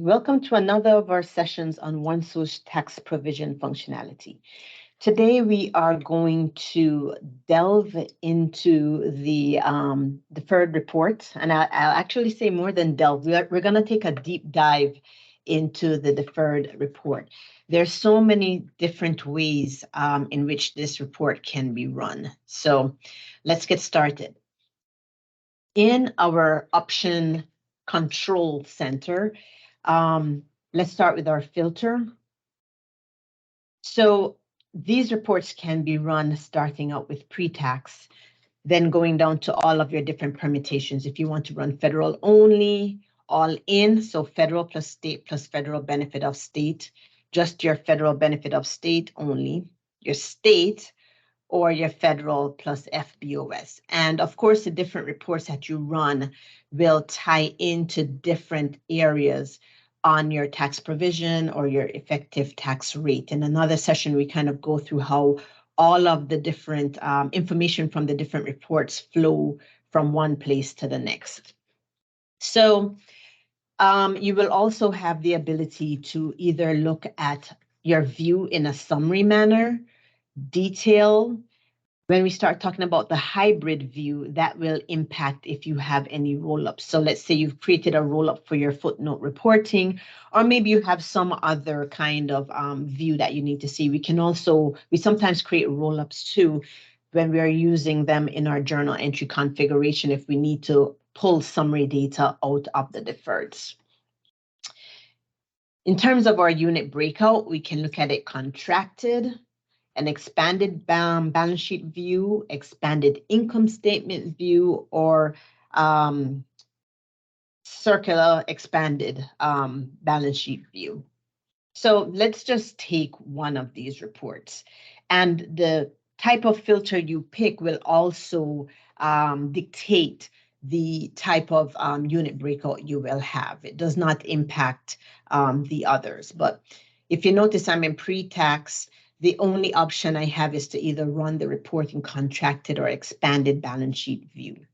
welcome to another of our sessions on OneSource tax provision functionality. Today we are going to delve into the deferred report, and I'll actually say more than delve. We're going to take a deep dive into the deferred report. There's so many different ways in which this report can be run. So let's get started. In our option control center, let's start with our filter. So these reports can be run starting out with pre-tax, then going down to all of your different permutations. If you want to run federal only, all in, so federal plus state plus federal benefit of state, just your federal benefit of state only, your state, or your federal plus FBOS. And of course, the different reports that you run will tie into different areas on your tax provision or your effective tax rate. In another session, we kind of go through how all of the different information from the different reports flow from one place to the next. So you will also have the ability to either look at your view in a summary manner, detail. When we start talking about the hybrid view, that will impact if you have any roll-ups. So let's say you've created a roll-up for your footnote reporting, or maybe you have some other kind of view that you need to see. We sometimes create roll-ups too when we are using them in our journal entry configuration if we need to pull summary data out of the deferreds. In terms of our unit breakout, we can look at it contracted, an expanded balance sheet view, expanded income statement view, or circular expanded balance sheet view. So let's just take one of these reports. And the type of filter you pick will also dictate the type of unit breakout you will have. It does not impact the others. But if you notice, I'm in pre-tax. The only option I have is to either run the report in contracted or expanded balance sheet view.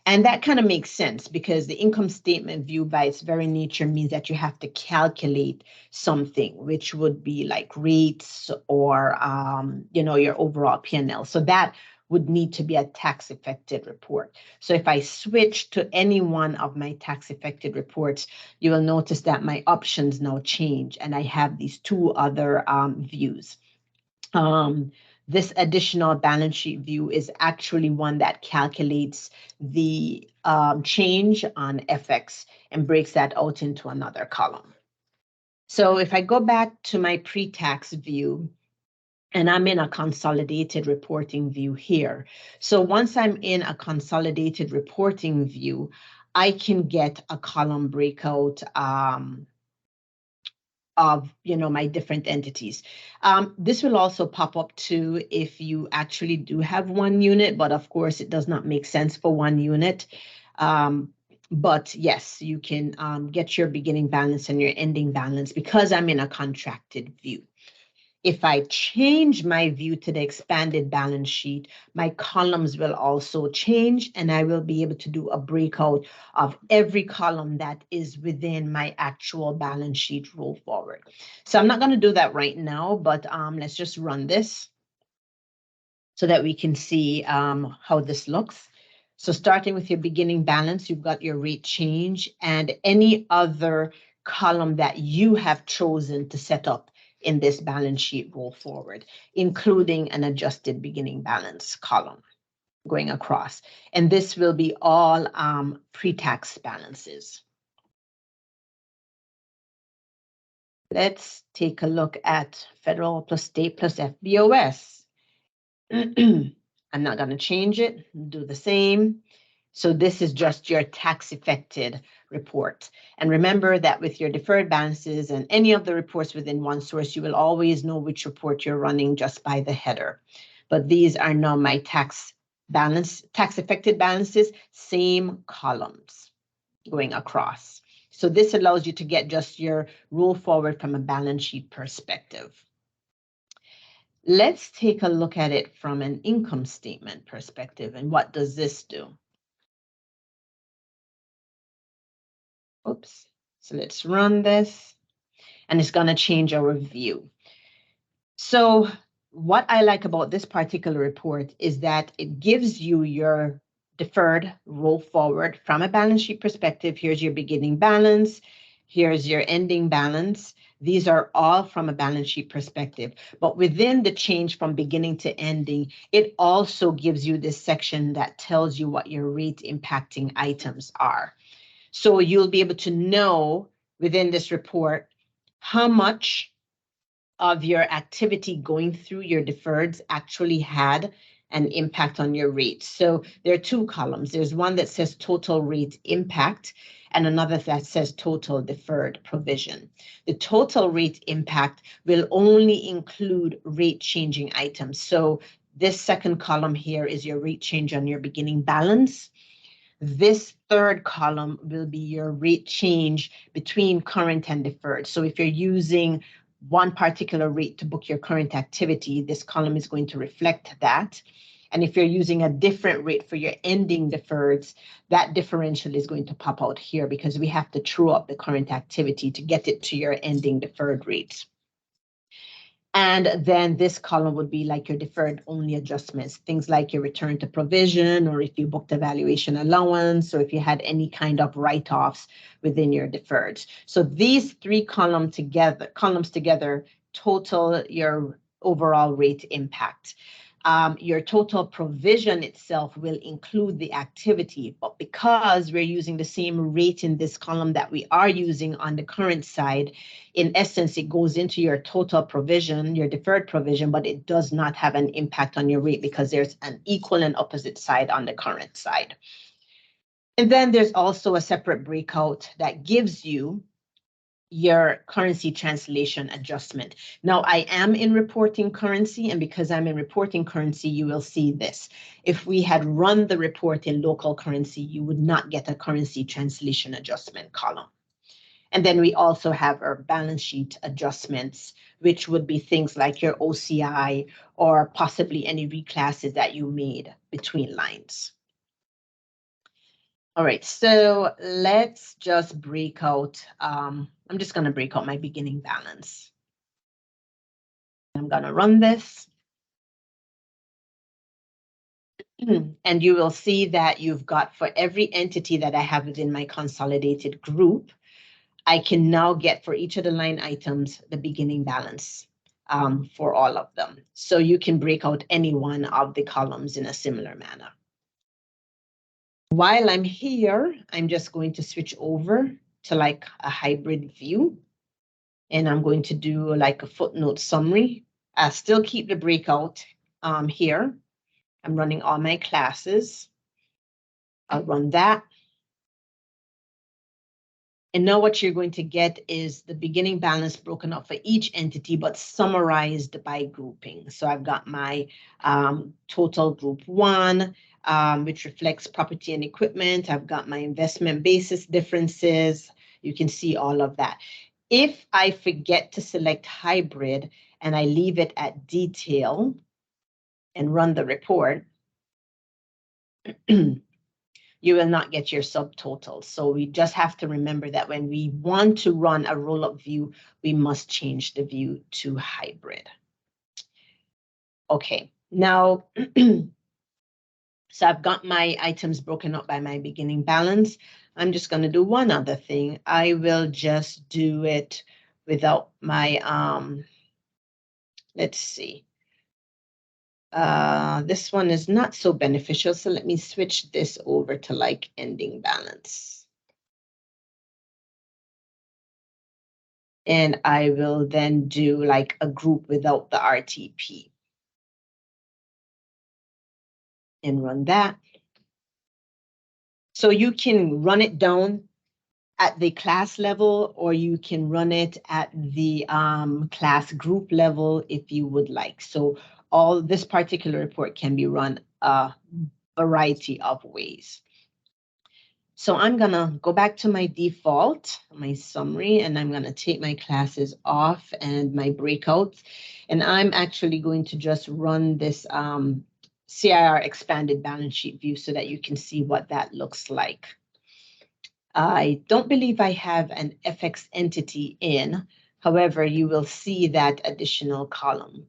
And that kind of makes sense because the income statement view by its very nature means that you have to calculate something, which would be like rates or, your overall P&L. So that would need to be a tax affected report. So if I switch to any one of my tax affected reports, you will notice that my options now change and I have these two other views. This additional balance sheet view is actually one that calculates the change on FX and breaks that out into another column. So if I go back to my pre-tax view, and I'm in a consolidated reporting view here. So once I'm in a consolidated reporting view, I can get a column breakout of my different entities. This will also pop up too if you actually do have one unit, but of course it does not make sense for one unit. But yes, you can get your beginning balance and your ending balance because I'm in a contracted view. If I change my view to the expanded balance sheet, my columns will also change and I will be able to do a breakout of every column that is within my actual balance sheet roll forward. So I'm not going to do that right now, but let's just run this so that we can see how this looks. So starting with your beginning balance, you've got your rate change and any other column that you have chosen to set up in this balance sheet roll forward, including an adjusted beginning balance column going across. And this will be all pre-tax balances. Let's take a look at federal plus state plus FBOS. I'm not going to change it, do the same. So this is just your tax affected report. And remember that with your deferred balances and any of the reports within OneSource, you will always know which report you're running just by the header. But these are now my tax affected balances, same columns going across. So this allows you to get just your roll forward from a balance sheet perspective. Let's take a look at it from an income statement perspective. And what does this do? Oops, So let's run this, and it's going to change our view. So what I like about this particular report is that it gives you your deferred roll forward from a balance sheet perspective. Here's your beginning balance. Here's your ending balance. These are all from a balance sheet perspective. But within the change from beginning to ending, it also gives you this section that tells you what your rate impacting items are. So you'll be able to know within this report how much of your activity going through your deferreds actually had an impact on your rate. So there are two columns. There's one that says total rate impact and another that says total deferred provision. The total rate impact will only include rate changing items. So this second column here is your rate change on your beginning balance. This third column will be your rate change between current and deferred. So if you're using one particular rate to book your current activity, this column is going to reflect that. And if you're using a different rate for your ending deferreds, that differential is going to pop out here because we have to true up the current activity to get it to your ending deferred rates. And then this column would be like your deferred only adjustments, things like your return to provision, or if you booked a valuation allowance, or if you had any kind of write-offs within your deferreds. So these three columns together total your overall rate impact. Your total provision itself will include the activity, but because we're using the same rate in this column that we are using on the current side, in essence, it goes into your total provision, your deferred provision, but it does not have an impact on your rate because there's an equal and opposite side on the current side. And then there's also a separate breakout that gives you your currency translation adjustment. Now, I am in reporting currency, and because I'm in reporting currency, you will see this. If we had run the report in local currency, you would not get a currency translation adjustment column. And then we also have our balance sheet adjustments, which would be things like your OCI or possibly any reclasses that you made between lines. All right, so let's just break out. I'm just going to break out my beginning balance. I'm going to run this. And you will see that you've got for every entity that I have within my consolidated group, I can now get for each of the line items the beginning balance for all of them. So you can break out any one of the columns in a similar manner. While I'm here, I'm just going to switch over to like a hybrid view. And I'm going to do like a footnote summary. I still keep the breakout here. I'm running all my classes. I'll run that. And now what you're going to get is the beginning balance broken up for each entity, but summarized by grouping. So I've got my total group 1, which reflects property and equipment. I've got my investment basis differences. You can see all of that. If I forget to select hybrid and I leave it at detail and run the report, you will not get your subtotals. So we just have to remember that when we want to run a roll-up view, we must change the view to hybrid. Okay, now, so I've got my items broken up by my beginning balance. I'm just going to do one other thing. I will just do it without my, let's see. This one is not so beneficial, so let me switch this over to like ending balance. And I will then do like a group without the RTP. And run that. So you can run it down at the class level, or you can run it at the class group level if you would like. So all this particular report can be run a variety of ways. So I'm gonna go back to my default, my summary, and I'm gonna take my classes off and my breakouts. And I'm actually going to just run this CIR expanded balance sheet view so that you can see what that looks like. I don't believe I have an FX entity in. However, you will see that additional column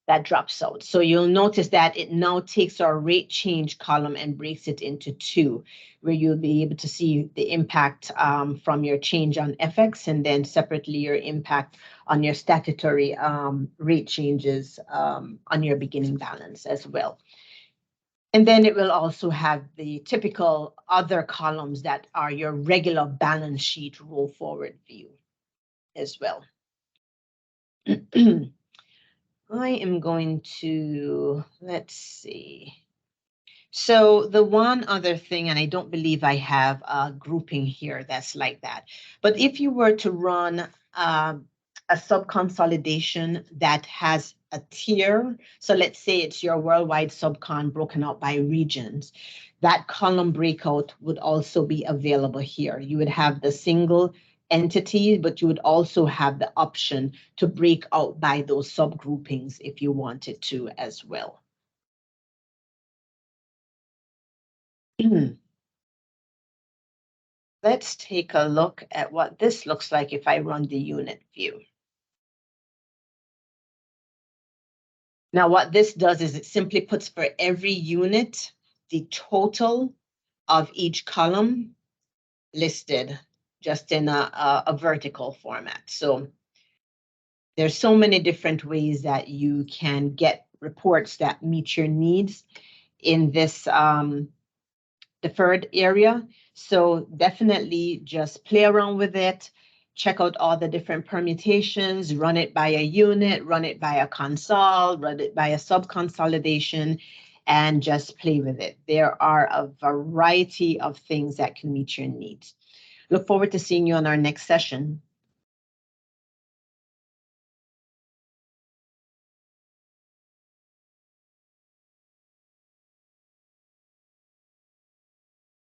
that drops out. So you'll notice that it now takes our rate change column and breaks it into two, where you'll be able to see the impact from your change on FX, and then separately your impact on your statutory rate changes on your beginning balance as well. And then it will also have the typical other columns that are your regular balance sheet roll forward view as well. I am going to, let's see. So the one other thing, and I don't believe I have a grouping here that's like that, but if you were to run a sub-consolidation that has a tier, so let's say it's your worldwide subcon broken out by regions, that column breakout would also be available here. You would have the single entity, but you would also have the option to break out by those subgroupings if you wanted to as well. Let's take a look at what this looks like if I run the unit view. Now, what this does is it simply puts for every unit the total of each column listed just in a vertical format. So there's so many different ways that you can get reports that meet your needs in this deferred area. So definitely just play around with it. Check out all the different permutations, run it by a unit, run it by a console, run it by a sub-consolidation, and just play with it. There are a variety of things that can meet your needs. Look forward to seeing you on our next session.